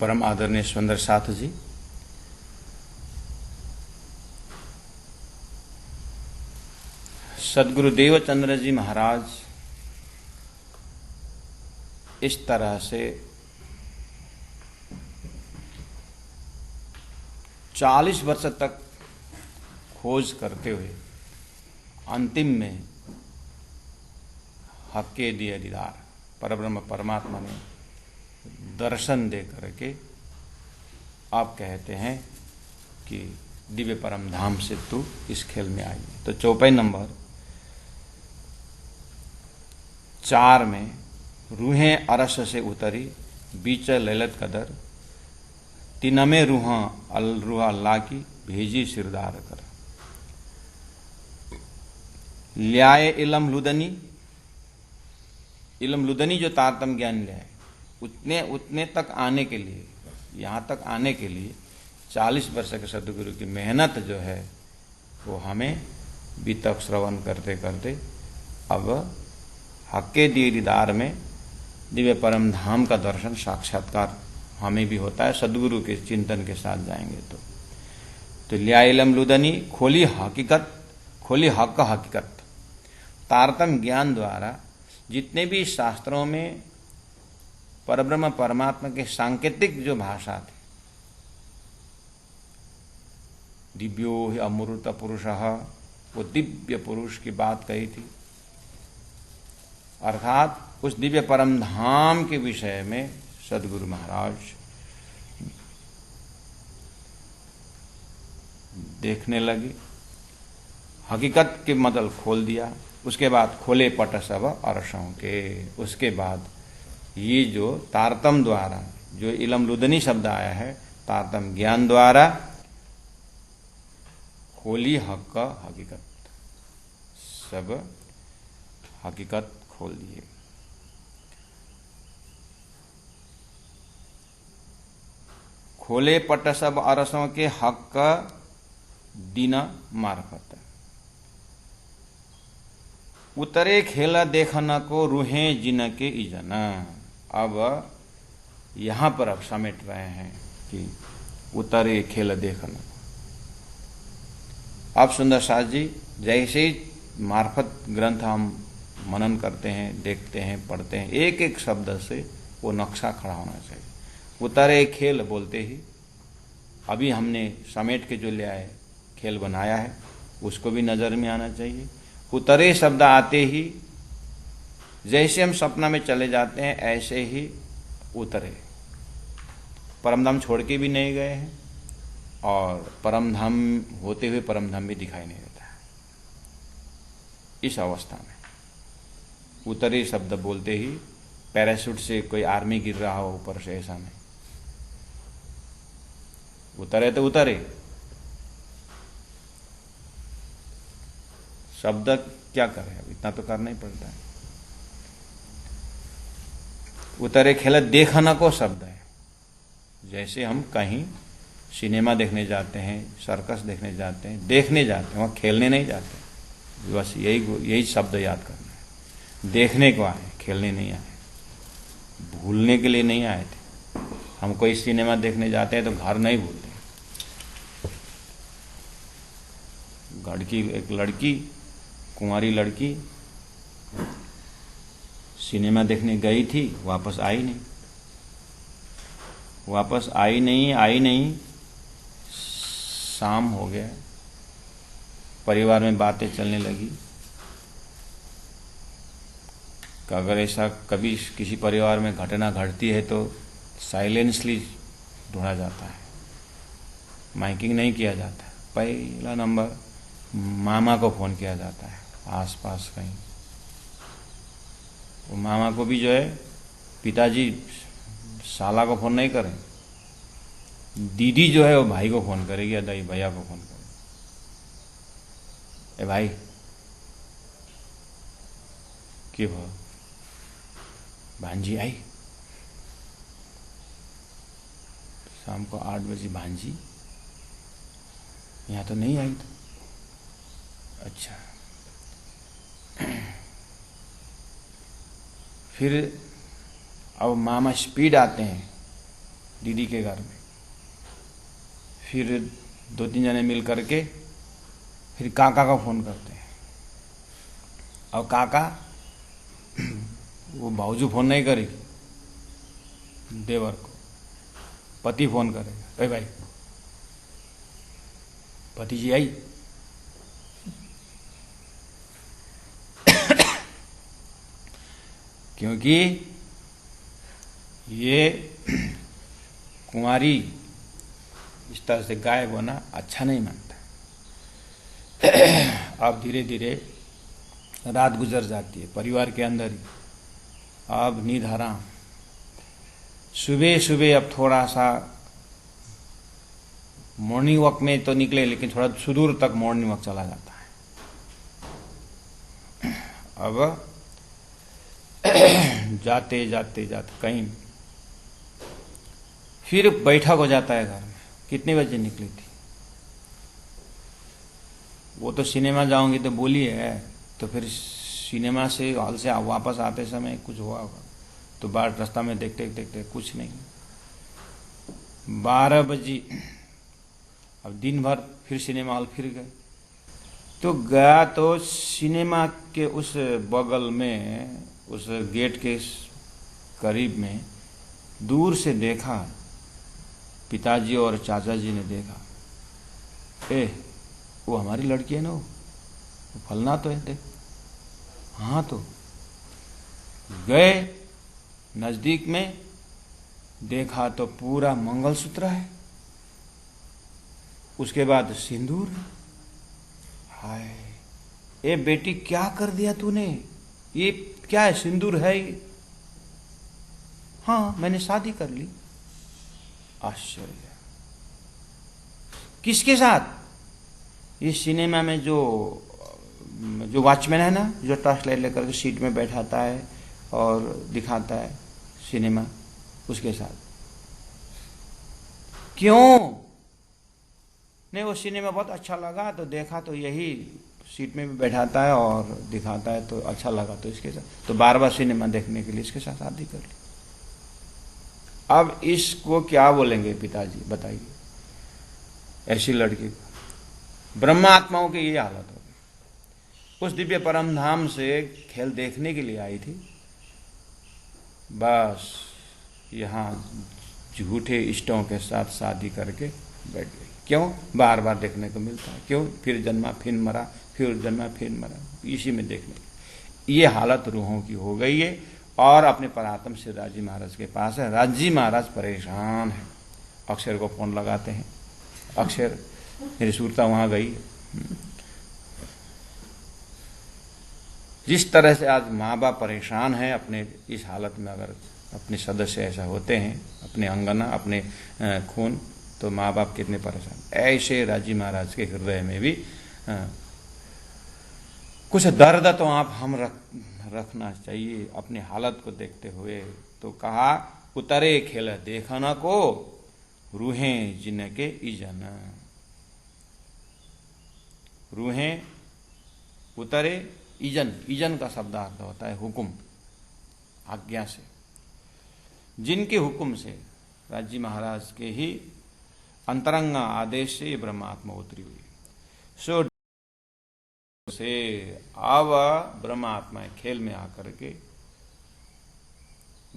परम आदरणीय सुंदर साथ जी, सदगुरु देवचंद्र जी महाराज इस तरह से 40 वर्ष तक खोज करते हुए अंतिम में हक्के दिए दीदार परब्रह्म परमात्मा ने दर्शन दे करके आप कहते हैं कि दिव्य परम धाम से तू इस खेल में आई। तो चौपाई नंबर 4 में रूहें अरस से उतरी बीच ललित कदर, तीनमे रूह अल्लाह की भेजी सिरदार कर, ल्याए इलम लुदनी जो तारतम ज्ञान ल्याए उतने तक आने के लिए, यहाँ तक आने के लिए 40 वर्ष के सदगुरु की मेहनत जो है वो हमें बीतक श्रवण करते करते अब हक्के दिए दीदार में दिव्य परम धाम का दर्शन साक्षात्कार हमें भी होता है। सदगुरु के चिंतन के साथ जाएंगे तो ल्याइलम लुदनी खोली हक हकीकत, तारतम ज्ञान द्वारा जितने भी शास्त्रों में परब्रह्म परमात्मा के सांकेतिक जो भाषा थी, दिव्यो ही अमृत पुरुषः, वो दिव्य पुरुष की बात कही थी, अर्थात उस दिव्य परम धाम के विषय में सदगुरु महाराज देखने लगे, हकीकत के मतलब खोल दिया। उसके बाद खोले पट सब अरसों के, उसके बाद ये जो तारतम द्वारा जो इलम लुदनी शब्द आया है, तारतम ज्ञान द्वारा खोली हक हकीकत, सब हकीकत खोल दिए। खोले पट सब अरसों के हक दीन मार्फत, उतरे खेला देखन को रूहें जिन के इजन। अब यहां पर अब समेट रहे हैं कि उतरे खेल देखन। अब सुंदर साथ जी, जैसे ही मार्फत ग्रंथ हम मनन करते हैं, देखते हैं, पढ़ते हैं, एक एक शब्द से वो नक्शा खड़ा होना चाहिए। उतरे खेल बोलते ही अभी हमने समेट के जो ले आए खेल बनाया है उसको भी नजर में आना चाहिए। उतरे शब्द आते ही जैसे हम सपना में चले जाते हैं ऐसे ही उतरे, परमधाम छोड़ के भी नहीं गए हैं और परमधाम होते हुए परमधाम भी दिखाई नहीं देता है। इस अवस्था में उतरे शब्द बोलते ही पैराशूट से कोई आर्मी गिर रहा हो ऊपर से, ऐसा नहीं। उतरे तो उतरे, शब्द क्या करे, अब इतना तो करना ही पड़ता है। उतरे खेल देखना को शब्द है। जैसे हम कहीं सिनेमा देखने जाते हैं, सर्कस देखने जाते हैं, देखने जाते हैं, वहां खेलने नहीं जाते। बस यही शब्द याद करना है। देखने को आए, खेलने नहीं आए, भूलने के लिए नहीं आए थे। हम कोई सिनेमा देखने जाते हैं तो घर नहीं भूलते। एक लड़की, कुंवारी लड़की सिनेमा देखने गई थी, वापस आई नहीं। शाम हो गया, परिवार में बातें चलने लगी कि अगर ऐसा कभी किसी परिवार में घटना घटती है तो साइलेंसली ढूंढा जाता है, माइकिंग नहीं किया जाता। पहला नंबर मामा को फोन किया जाता है, आसपास कहीं। वो मामा को भी जो है, पिताजी साला को फोन नहीं करें, दीदी जो है वो भाई को फोन करेगी या दाई भैया को फोन करेगी। ए भाई क्यों हो, भांजी आई शाम को 8 बजे, भांजी यहाँ तो नहीं आई। तो अच्छा फिर अब मामा स्पीड आते हैं दीदी के घर में, फिर 2-3 जने मिल करके फिर काका को फोन करते हैं। और काका वो भाऊजू फोन नहीं करेगी देवर को, पति फोन करेगा, अरे भाई पति जी आई। क्योंकि ये कुंवारी इस तरह से गायब होना अच्छा नहीं मानता। अब धीरे धीरे रात गुजर जाती है परिवार के अंदर ही, अब नींद हराम। सुबह सुबह अब थोड़ा सा मॉर्निंग वॉक में तो निकले, लेकिन थोड़ा सुदूर तक मॉर्निंग वॉक चला जाता है। अब जाते जाते जाते कहीं फिर बैठक हो जाता है घर में। कितने बजे निकली थी? वो तो सिनेमा जाऊंगी तो बोली है, तो फिर सिनेमा से हॉल से वापस आते समय कुछ हुआ होगा, तो बाहर रास्ता में देखते देखते कुछ नहीं। 12 बजे अब दिन भर फिर सिनेमा हॉल फिर गए। तो गया तो सिनेमा के उस बगल में, उस गेट के करीब में दूर से देखा, पिताजी और चाचा जी ने देखा, वो हमारी लड़की है ना, वो फलना तो है, देख। हाँ, तो गए नजदीक में, देखा तो पूरा मंगलसूत्र है, उसके बाद सिंदूर है। हाय, ए बेटी क्या कर दिया तूने? ये क्या है? सिंदूर है ये? हाँ, मैंने शादी कर ली। आश्चर्य। किसके साथ? ये सिनेमा में जो वॉचमैन है ना, जो टॉर्च लाइट लेकर के सीट में बैठाता है और दिखाता है सिनेमा, उसके साथ। क्यों? नहीं, वो सिनेमा बहुत अच्छा लगा तो देखा, तो यही सीट में भी बैठाता है और दिखाता है, तो अच्छा लगा तो इसके साथ, तो बार बार सिनेमा देखने के लिए इसके साथ शादी कर ली। अब इसको क्या बोलेंगे पिताजी, बताइए? ऐसी लड़की को, ब्रह्मा आत्माओं की ये हालत हो गई। उस दिव्य परम धाम से खेल देखने के लिए आई थी, बस यहाँ झूठे इष्टों के साथ शादी करके बैठ गई। क्यों? बार बार देखने को मिलता है। क्यों? फिर जन्मा फिर मरा, फिर जन्मा फिर मरा, इसी में देखने। ये हालत रूहों की हो गई है। और अपने परात्म से राजी महाराज के पास है। राजी महाराज परेशान है। अक्षर को फोन लगाते हैं, अक्षर मेरी सुरता वहां गई। जिस तरह से आज माँ बाप परेशान है अपने इस हालत में, अगर अपने सदस्य ऐसा होते हैं, अपने अंगना, अपने खून, तो माँ बाप कितने परेशान। ऐसे राजी महाराज के हृदय में भी कुछ दर्द तो आप हम रखना चाहिए अपनी हालत को देखते हुए। तो कहा, उतरे खेल देखना को, रूहें जिनके इजन। रूहें उतरे, इजन, इजन का शब्दार्थ होता है हुक्म, आज्ञा से। जिनके हुक्म से, राजी महाराज के ही अंतरंगा आदेश से ब्रह्मात्मा उतरी हुई। सो से अब ब्रह्मात्मा खेल में आकर के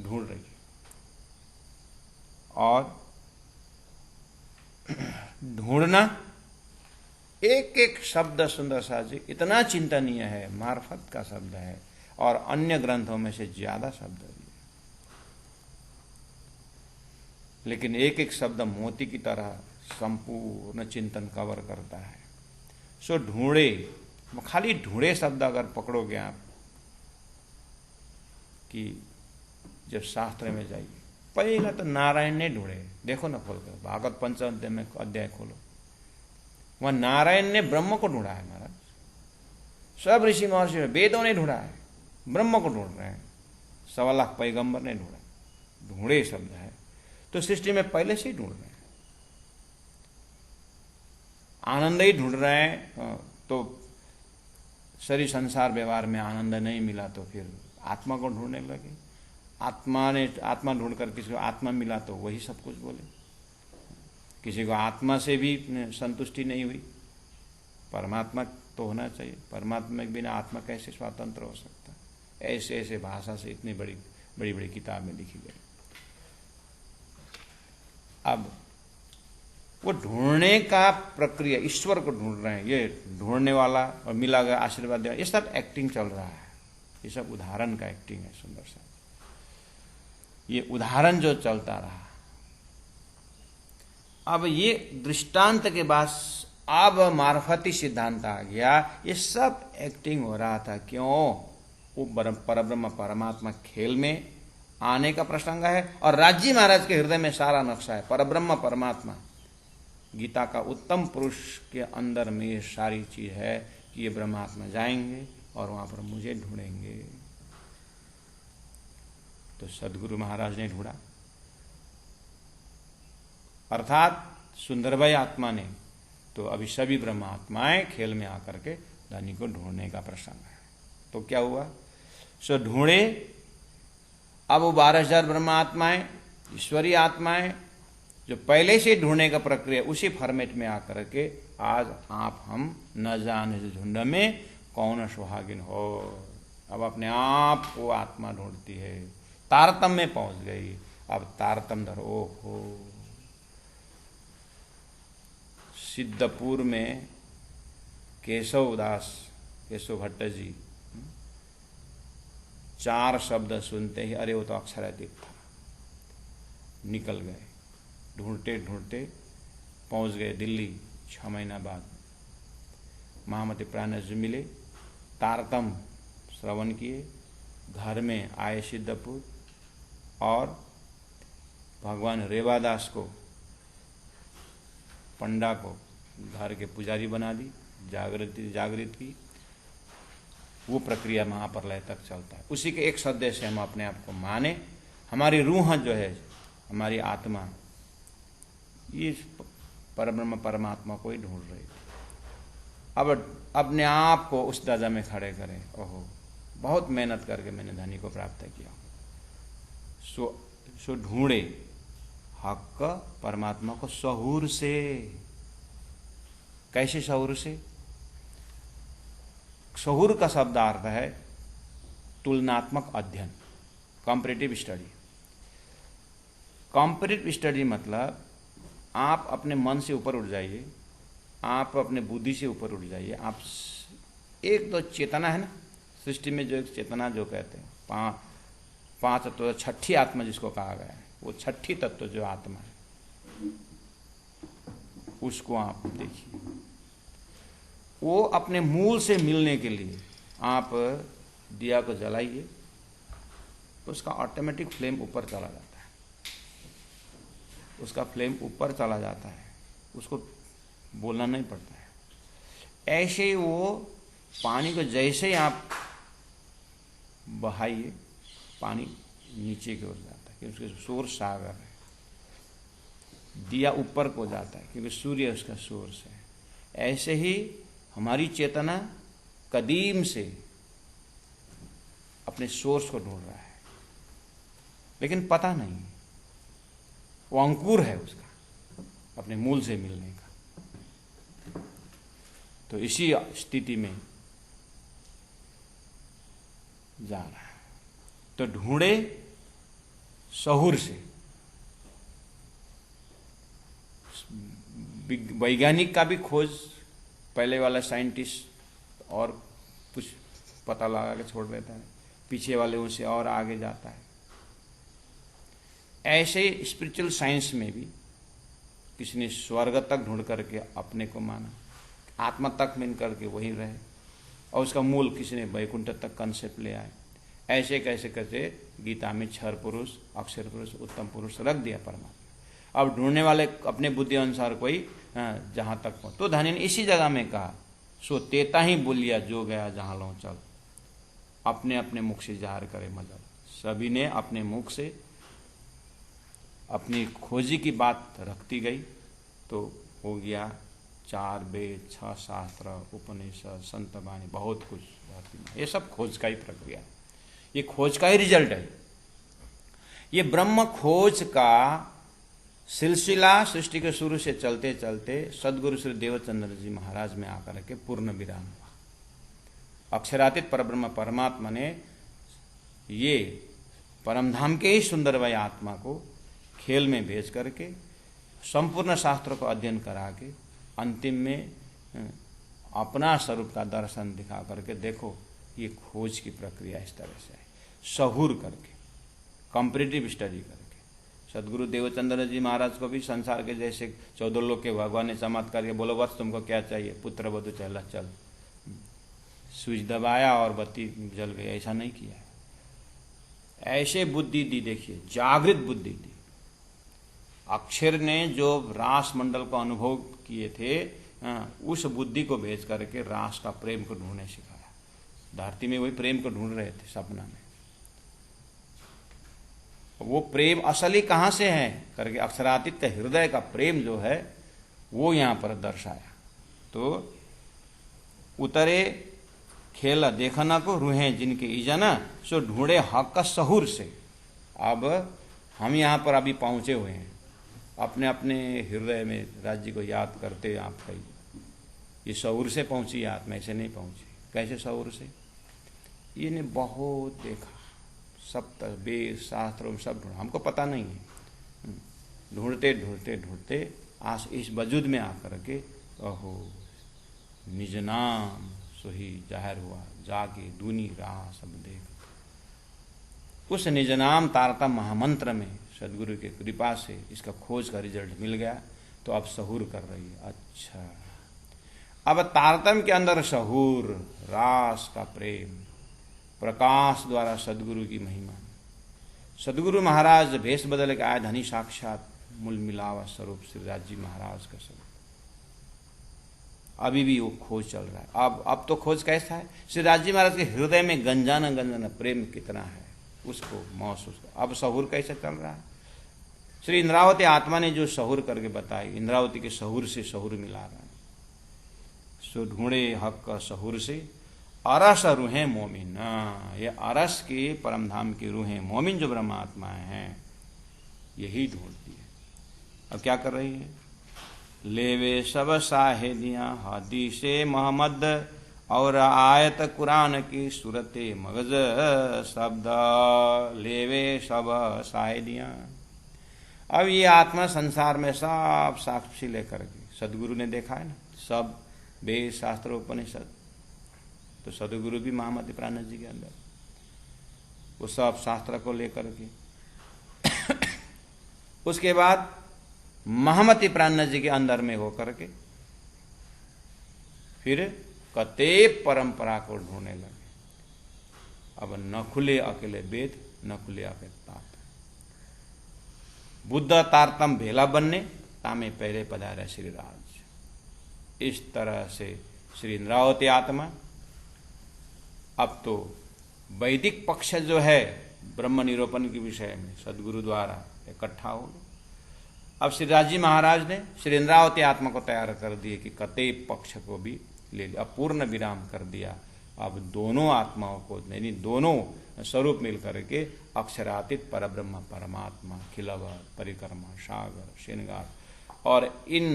ढूंढ रही है। और ढूंढना, एक एक शब्द सुंदर सा जी इतना चिंतनीय है, मार्फत का शब्द है, और अन्य ग्रंथों में से ज्यादा शब्द है। लेकिन एक एक शब्द मोती की तरह संपूर्ण चिंतन कवर करता है। सो ढूंढे, खाली ढूंढे शब्द अगर पकड़ोगे आप, कि जब शास्त्र में जाइए, पहला तो नारायण ने ढूंढे। देखो ना खोल कर भागवत पंचम में अध्याय खोलो, वहां नारायण ने ब्रह्म को ढूंढा है महाराज। सब ऋषि महर्षि वेदों ने ढूंढा है, ब्रह्म को ढूंढ रहे हैं। 1.25 लाख पैगंबर ने ढूंढा। ढूंढे शब्द है तो सृष्टि में पहले से ही ढूंढ रहे हैं। आनंद ही ढूंढ रहे हैं। तो शरीर संसार व्यवहार में आनंद नहीं मिला तो फिर आत्मा को ढूंढने लगे। आत्मा ढूंढ कर किसी को आत्मा मिला तो वही सब कुछ बोले। किसी को आत्मा से भी संतुष्टि नहीं हुई, परमात्मा तो होना चाहिए, परमात्मा के बिना आत्मा कैसे स्वतंत्र हो सकता। ऐसे ऐसे भाषा से इतनी बड़ी बड़ी बड़ी किताबें लिखी गई। अब वो ढूंढने का प्रक्रिया, ईश्वर को ढूंढ रहे हैं, ये ढूंढने वाला और मिला गया आशीर्वाद देवा, ये सब एक्टिंग चल रहा है। ये सब उदाहरण का एक्टिंग है सुंदर सा। ये उदाहरण जो चलता रहा, अब ये दृष्टांत के बाद अब मार्फती सिद्धांत आ गया। ये सब एक्टिंग हो रहा था, क्यों? वो परब्रह्म परमात्मा खेल में आने का प्रसंग है और राज्य महाराज के हृदय में सारा नक्शा है। परब्रह्म परमात्मा गीता का उत्तम पुरुष के अंदर में ये सारी चीज है कि ये ब्रह्मात्मा जाएंगे और वहां पर मुझे ढूंढेंगे। तो सदगुरु महाराज ने ढूंढा, अर्थात सुंदरभाई आत्मा ने। तो अभी सभी ब्रह्मात्माएं खेल में आकर के धनी को ढूंढने का प्रसंग है। तो क्या हुआ? सो ढूंढे। अब वो 12,000 ब्रह्मात्माएं, ईश्वरीय आत्माएं जो पहले से ढूंढने का प्रक्रिया, उसी फॉर्मेट में आकर के आज आप हम न जाने झुंड में कौन सुहागिन हो। अब अपने आप वो आत्मा ढूंढती है, तारतम्य में पहुंच गई। अब तारतम्य धर, ओ हो। सिद्धपुर में केशव भट्ट जी 4 शब्द सुनते ही अरे वो तो अक्षरातीत था, निकल गए। ढूंढते ढूंढते पहुंच गए दिल्ली। 6 महीना बाद महामती प्राणेश जी मिले, तारतम श्रवण किए, घर में आए सिद्धपुर और भगवान रेवादास को, पंडा को घर के पुजारी बना दी, जागृत की। वो प्रक्रिया महाप्रलय तक चलता है। उसी के एक सदस्य से हम अपने आप को माने। हमारी रूह जो है, हमारी आत्मा, ये परब्रह्म परमात्मा को ही ढूंढ रही थी। अब अपने आप को उस दशा में खड़े करें। ओहो, बहुत मेहनत करके मैंने धनी को प्राप्त किया। सो ढूंढे हक परमात्मा को सहूर से। कैसे सहूर से? सहूर का शब्दार्थ है तुलनात्मक अध्ययन, कॉम्परेटिव स्टडी। कॉम्परेटिव स्टडी मतलब आप अपने मन से ऊपर उठ जाइए, आप अपने बुद्धि से ऊपर उठ जाइए। आप एक तो चेतना है ना सृष्टि में, जो एक चेतना जो कहते हैं, पांच तत्व, छठी आत्मा जिसको कहा गया है, वो छठी तत्व जो आत्मा है, उसको आप देखिए। वो अपने मूल से मिलने के लिए आप दिया को जलाइए तो उसका ऑटोमेटिक फ्लेम ऊपर चला जाता है। उसका फ्लेम ऊपर चला जाता है, उसको बोलना नहीं पड़ता है। ऐसे ही वो पानी को जैसे ही आप बहाइए, पानी नीचे की ओर जाता है क्योंकि उसका सोर्स सागर है। दिया ऊपर को जाता है क्योंकि सूर्य उसका सोर्स है। ऐसे ही हमारी चेतना कदीम से अपने सोर्स को ढूंढ रहा है, लेकिन पता नहीं, वो अंकुर है उसका अपने मूल से मिलने का। तो इसी स्थिति में जा रहा है। तो ढूंढे सहूर से। वैज्ञानिक का भी खोज, पहले वाला साइंटिस्ट और कुछ पता लगा के छोड़ देता है, पीछे वाले उनसे और आगे जाता है। ऐसे स्पिरिचुअल साइंस में भी किसी ने स्वर्ग तक ढूंढ करके अपने को माना, आत्मा तक मिल करके वहीं रहे, और उसका मूल किसी ने वैकुंठ तक कंसेप्ट ले आए। ऐसे कैसे कैसे गीता में क्षर पुरुष, अक्षर पुरुष, उत्तम पुरुष रख दिया परमात्मा। अब ढूंढने वाले अपने बुद्धि अनुसार कोई जहां तक पहुंच। तो धनी ने इसी जगह में कहा, सो तेता ही बोलिया जो गया जहां लो चल। अपने अपने मुख से जाहिर करे मजल। सभी ने अपने मुख से अपनी खोजी की बात रखती गई, तो हो गया 4 वेद, 6 शास्त्र, उपनिषद, संत वाणी, बहुत कुछ। ये सब खोज का ही प्रक्रिया है, ये खोज का ही रिजल्ट है। ये ब्रह्म खोज का सिलसिला सृष्टि के शुरू से चलते चलते सदगुरु श्री देवचंद्र जी महाराज में आकर के पूर्ण विराम हुआ। अक्षरातीत परब्रह्म परमात्मा ने ये परमधाम के ही सुंदर वही आत्मा को खेल में भेज करके संपूर्ण शास्त्र को अध्ययन करा के अंतिम में अपना स्वरूप का दर्शन दिखा करके देखो ये खोज की प्रक्रिया इस तरह से है, सहूर करके कंपैरेटिव स्टडी करके। सदगुरु देवचंद्र जी महाराज को भी संसार के जैसे 14 लोग के भगवान ने चमत्कार के बोलो बस तुमको क्या चाहिए, पुत्र वधु चला चल, स्विच दबाया और बत्ती जल गई, ऐसा नहीं किया है। ऐसे बुद्धि दी, देखिए जागृत बुद्धि दी। अक्षर ने जो रास मंडल को अनुभव किए थे उस बुद्धि को भेज करके रास का प्रेम को ढूंढने सिखाया। धरती में वही प्रेम को ढूंढ रहे थे सपना में, वो प्रेम असली कहां से है करके अक्षरातीत का हृदय का प्रेम जो है वो यहां पर दर्शाया। तो उतरे खेला देखना को रूहें जिनके ईजना सो ढूंढे हक का सहूर से। अब हम यहां पर अभी पहुंचे हुए हैं, अपने अपने हृदय में राज्य को याद करते। आपका ये सहूर से पहुंची आत्मा, ऐसे नहीं पहुंची। कैसे सहूर से? ये ने बहुत देखा, सब वेद शास्त्रों में सब ढूंढा, हमको पता नहीं है। ढूंढते ढूंढते ढूंढते आज इस वजूद में आकर के ओहो निज नाम सोही जाहिर हुआ, जाके दूनी राह सब देख। उस निज नाम तारतम महामंत्र में सदगुरु की कृपा से इसका खोज का रिजल्ट मिल गया। तो अब सहूर कर रही है। अच्छा, अब तारतम के अंदर सहूर रास का प्रेम प्रकाश द्वारा सदगुरु की महिमा। सदगुरु महाराज भेष बदल के आए, धनी साक्षात मूल मिलावा स्वरूप श्रीराज जी महाराज का स्वरूप। अभी भी वो खोज चल रहा है। अब तो खोज कैसा है? श्रीराज जी महाराज के हृदय में गंजाना गंजाना प्रेम कितना है उसको महसूस। अब सहूर कैसे चल रहा है? श्री इंद्रावती आत्मा ने जो सहूर करके बताई, इंद्रावती के सहूर से सहूर मिला रहा है। सो ढूंढे हक का सहूर से अरस रूहें मोमिन। ये अरस के परमधाम की रूहें मोमिन जो ब्रह्मात्माएं हैं यही ढूंढती है। अब क्या कर रही है? लेवे सब साहेदियां हदीसे मोहम्मद और आयत कुरान की सूरते मगज शब्द। लेवे सब साहेदियां। अब ये आत्मा संसार में सब साक्षी लेकर के, सदगुरु ने देखा है ना सब वेद शास्त्र उपनिषद, तो सदगुरु भी महामति प्राणनाथ जी के अंदर वो सब शास्त्र को लेकर के उसके बाद महामति प्राणनाथ जी के अंदर में होकर के फिर कते परंपरा को ढूंढने लगे। अब न खुले अकेले वेद, न खुले अकेले ताप। बुद्ध तारतम भेला बनने तामे पहले पधारे श्रीराज। इस तरह से श्री इंद्रावती आत्मा अब तो वैदिक पक्ष जो है ब्रह्म निरूपण के विषय में सदगुरु द्वारा इकट्ठा हो गया। अब श्रीराज जी महाराज ने श्री इंद्रावती आत्मा को तैयार कर दिए कि कते पक्ष को भी ले लिया, अब पूर्ण विराम कर दिया। अब दोनों आत्माओं को यानी दोनों स्वरूप मिल करके अक्षरातीत परब्रह्म परमात्मा खिलवत परिक्रमा सागर श्रृंगार और इन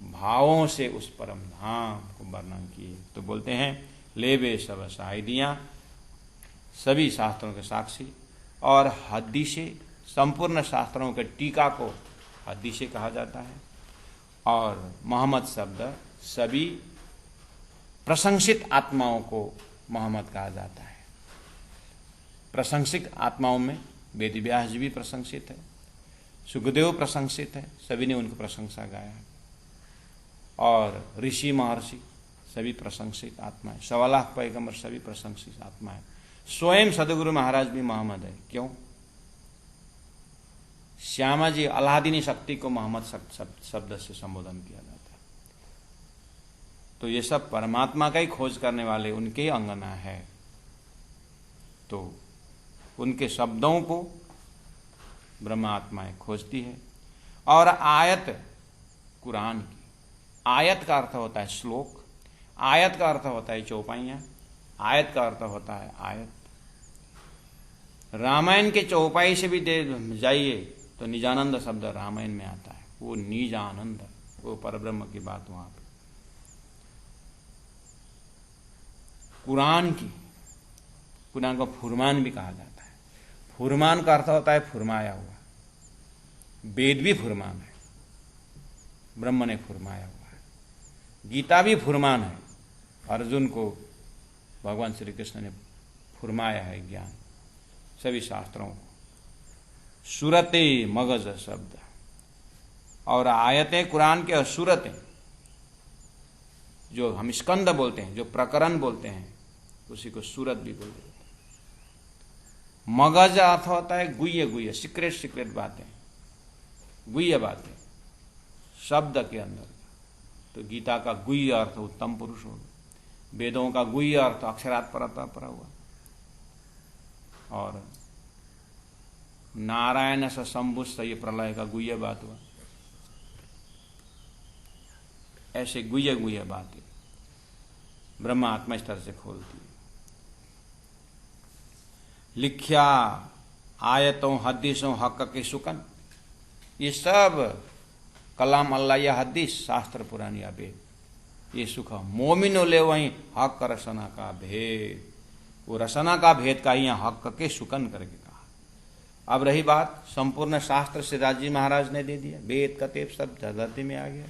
भावों से उस परम धाम को वर्णन किए। तो बोलते हैं लेवे सब साहिदियां, सभी शास्त्रों के साक्षी और हदीसे, संपूर्ण शास्त्रों के टीका को हदीसे कहा जाता है। और मोहम्मद शब्द सभी प्रशंसित आत्माओं को मोहम्मद कहा जाता है। प्रशंसित आत्माओं में वेद व्यास जी भी प्रशंसित है, सुखदेव प्रशंसित है, सभी ने उनको प्रशंसा गाया है। और ऋषि महर्षि सभी प्रशंसित आत्मा है, 1.25 लाख पैगंबर सभी प्रशंसित आत्मा है। स्वयं सदगुरु महाराज भी मोहम्मद है। क्यों? श्यामा जी अलादीनी शक्ति को मोहम्मद शब्द से संबोधन किया जाता है। तो ये सब परमात्मा का ही खोज करने वाले उनके ही अंगना है। तो उनके शब्दों को ब्रह्म आत्माएं खोजती है। और आयत कुरान की, आयत का अर्थ होता है श्लोक, आयत का अर्थ होता है चौपाइयां, आयत का अर्थ होता है आयत। रामायण के चौपाई से भी दे जाइए तो निजानंद शब्द रामायण में आता है। वो निज आनंद, वो परब्रह्म की बात वहां पे। कुरान को फुरमान भी कहा जाता है। फुरमान का अर्थ होता है फुरमाया हुआ। वेद भी फुरमान है, ब्रह्म ने फुरमाया हुआ है। गीता भी फुरमान है, अर्जुन को भगवान श्री कृष्ण ने फुरमाया है ज्ञान, सभी शास्त्रों को। सूरते मगज शब्द और आयतें कुरान के, सूरतें जो हम स्कंद बोलते हैं, जो प्रकरण बोलते हैं, उसी को सूरत भी बोलते हैं। मगज अर्थ होता है गुह्य, गुह्य सीक्रेट बातें, गुह्य बातें शब्द के अंदर। तो गीता का गुह्य अर्थ उत्तम पुरुष होगा, वेदों का गुह्य अर्थ अक्षरात् परतः परा हुआ, और नारायण से संबुष्ट ये प्रलय का गुह्य बात हुआ। ऐसे गुह्य गुह्य बातें ब्रह्म आत्मा स्तर से खोलती है। लिख्या आयतों हदीसों हक के सुकन, ये सब कलाम अल्लाह या हदीस शास्त्र पुराण या वेद, ये सुख मोमिनो ले वहीं हक रसना का भेद। वो रसना का भेद का ही यहाँ हक के सुकन करके कहा। अब रही बात, संपूर्ण शास्त्र सिद्धार्थ जी महाराज ने दे दिया, वेद कतेब सब धरती में आ गया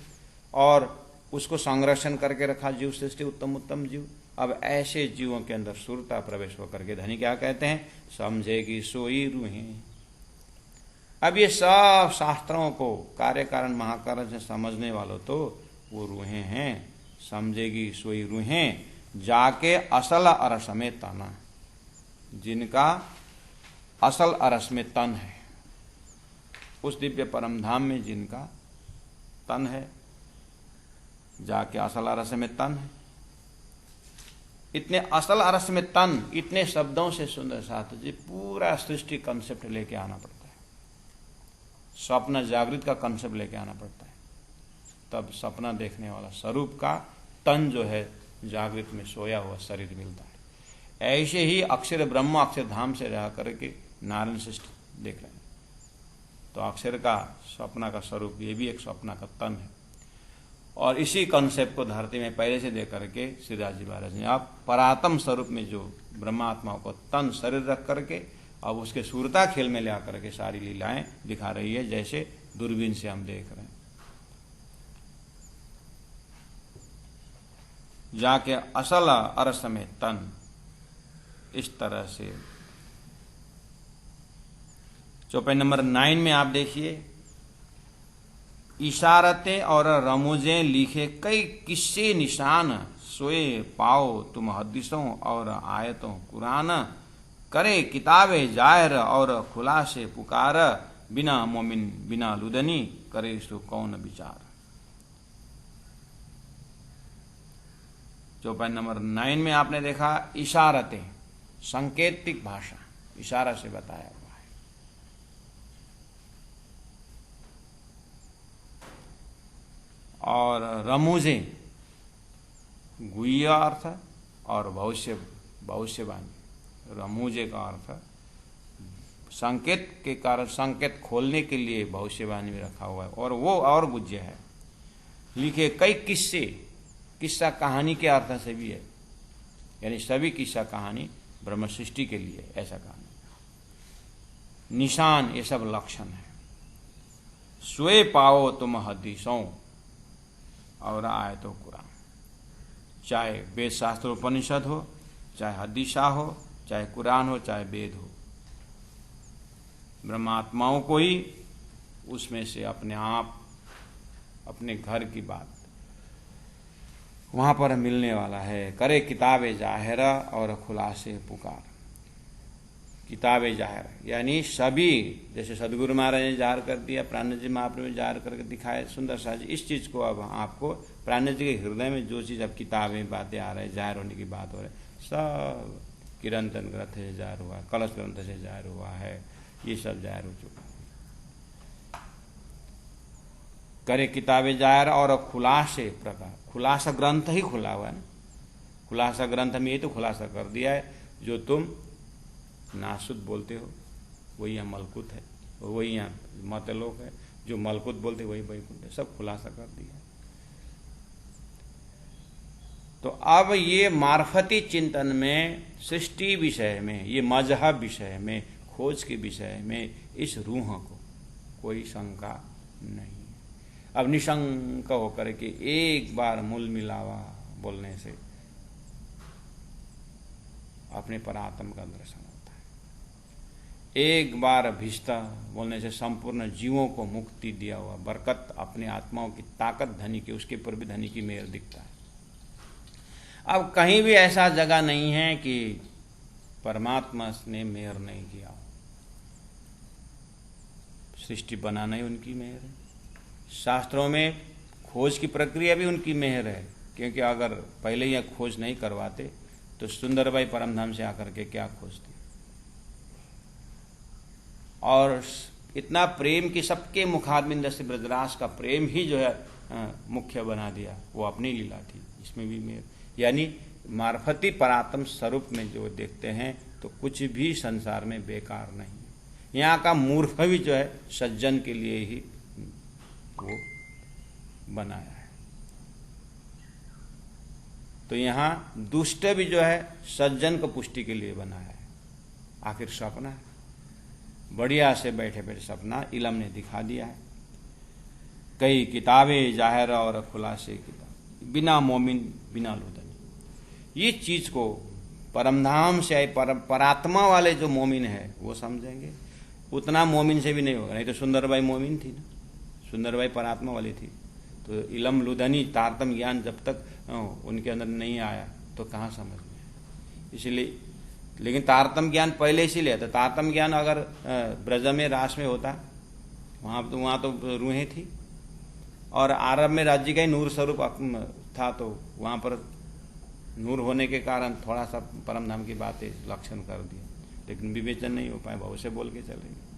और उसको संरक्षण करके रखा जीव सृष्टि उत्तम उत्तम जीव। अब ऐसे जीवों के अंदर सुरता प्रवेश होकर के धनी क्या कहते हैं, समझेगी सोई रूहें। अब ये सब शास्त्रों को कार्य कारण महाकारण से समझने वालों तो वो रूहें हैं, समझेगी सोई रूहें, जाके असल अरस में तना, जिनका असल अरस में तन है, उस दिव्य परम धाम में जिनका तन है, जाके असल अरस में तन है। इतने असल अरस में तन, इतने शब्दों से सुंदर साथ जी पूरा सृष्टि कंसेप्ट लेके आना पड़ता है। स्वप्न जागृत का कंसेप्ट लेके आना पड़ता है, तब सपना देखने वाला स्वरूप का तन जो है जागृत में सोया हुआ शरीर मिलता है। ऐसे ही अक्षर ब्रह्म अक्षर धाम से रह करके नारायण सृष्टि देख रहे हैं, तो अक्षर का स्वप्न का स्वरूप ये भी एक स्वप्न का तन है। और इसी कॉन्सेप्ट को धरती में पहले से देख करके श्रीदास जी महाराज ने आप परात्म स्वरूप में जो ब्रह्मात्माओं को तन शरीर रख करके अब उसके सूरता खेल में ले आकर के सारी लीलाएं दिखा रही है, जैसे दूरबीन से हम देख रहे हैं। जाके असल अरस में तन, इस तरह से। चौपाई नंबर 9 में आप देखिए, इशारतें और रमूजें लिखे कई किस्से निशान, सोए पाओ तुम हदीसों और आयतों कुरान, करे किताबे जाहिर और खुलासे पुकार, बिना मोमिन बिना लुदनी करे सो कौन विचार। चौपाई नंबर 9 में आपने देखा इशारतें, संकेतिक भाषा, इशारा से बताया हुआ है। और रमूजें गुह्य अर्थ और भविष्यवाणी। रमूजे का अर्थ संकेत के कारण, संकेत खोलने के लिए भविष्यवाणी में रखा हुआ है, और वो और गुह्य है। लिखे कई किस्से, किस्सा कहानी के अर्थ से भी है, यानी सभी किस्सा कहानी ब्रह्म सृष्टि के लिए, ऐसा कहानी। निशान, ये सब लक्षण है। सोए पाओ तुम हदीसों और आयतों कुरान, चाहे वेद शास्त्र उपनिषद हो, चाहे हदीसा हो, चाहे कुरान हो, चाहे वेद हो, ब्रह्मात्माओं को ही उसमें से अपने आप, अपने घर की बात वहां पर मिलने वाला है। करे किताबे जाहिरा और खुलासे पुकार। किताबे जाहिर यानी सभी, जैसे सदगुरु महाराज ने जाहिर कर दिया, प्राणजी महाप्रभु ने जाहिर करके दिखाया सुंदर सा। इस चीज को अब आपको प्राणजी के हृदय में जो चीज अब किताबें बातें आ रहे, जाहिर होने की बात हो रही, सब किरंतन ग्रंथ से जाहिर हुआ, कलश ग्रंथ से जाहिर हुआ है, ये सब जाहिर हो चुका है। करे किताबें जाहिर और खुलासे प्रकार, खुलासा ग्रंथ ही खुला हुआ है ना। खुलासा ग्रंथ में ये तो खुलासा कर दिया है, जो तुम नासुत बोलते हो वही यहाँ मलकुत है, वही यहाँ मतलोक है, जो मलकुत बोलते वही वैकुंठ है, सब खुलासा कर दिया। तो अब ये मार्फती चिंतन में, सृष्टि विषय में, ये मजहब विषय में, खोज के विषय में इस रूह को कोई शंका नहीं। अब निशंक होकर के एक बार मूल मिलावा बोलने से अपने परात्म का दर्शन होता है। एक बार अभिष्टा बोलने से संपूर्ण जीवों को मुक्ति दिया हुआ बरकत, अपने आत्माओं की ताकत धनी की, उसके ऊपर भी धनी की मेहर दिखता है। अब कहीं भी ऐसा जगह नहीं है कि परमात्मा ने मेहर नहीं किया। सृष्टि बनाना ही उनकी मेहर है। शास्त्रों में खोज की प्रक्रिया भी उनकी मेहर है, क्योंकि अगर पहले यह खोज नहीं करवाते तो सुंदरबाई परमधाम से आकर के क्या खोजती। और इतना प्रेम कि सबके मुखारबिंद से ब्रजराज का प्रेम ही जो है मुख्य बना दिया, वो अपनी लीला थी। इसमें भी मेहर, यानी मार्फती परात्म स्वरूप में जो देखते हैं तो कुछ भी संसार में बेकार नहीं है। यहाँ का मूर्ख भी जो है सज्जन के लिए ही वो बनाया है। तो यहाँ दुष्ट भी जो है सज्जन को पुष्टि के लिए बनाया है। आखिर सपना है, बढ़िया से बैठे बैठे सपना इलम ने दिखा दिया है। कई किताबें जाहिर और खुलासे किताब, बिना मोमिन बिना लुदनी। ये चीज को परमधाम से आए परात्मा वाले जो मोमिन है वो समझेंगे। उतना मोमिन से भी नहीं होगा, नहीं तो सुंदरबाई मोमिन थी ना, सुंदरबाई परात्मा वाली थी। तो इलम लुदनी तारतम ज्ञान जब तक उनके अंदर नहीं आया तो कहाँ समझ में। इसलिए लेकिन तारतम ज्ञान पहले इसीलिए था। तारतम ज्ञान अगर ब्रज में रास में होता, वहाँ तो रूहें थी, और आरब में राज्य का ही नूर स्वरूप था, तो वहाँ पर नूर होने के कारण थोड़ा सा परम धाम की बातें लक्षण कर दिया, लेकिन विवेचन नहीं हो पाए, बहुत से बोल के चले गए।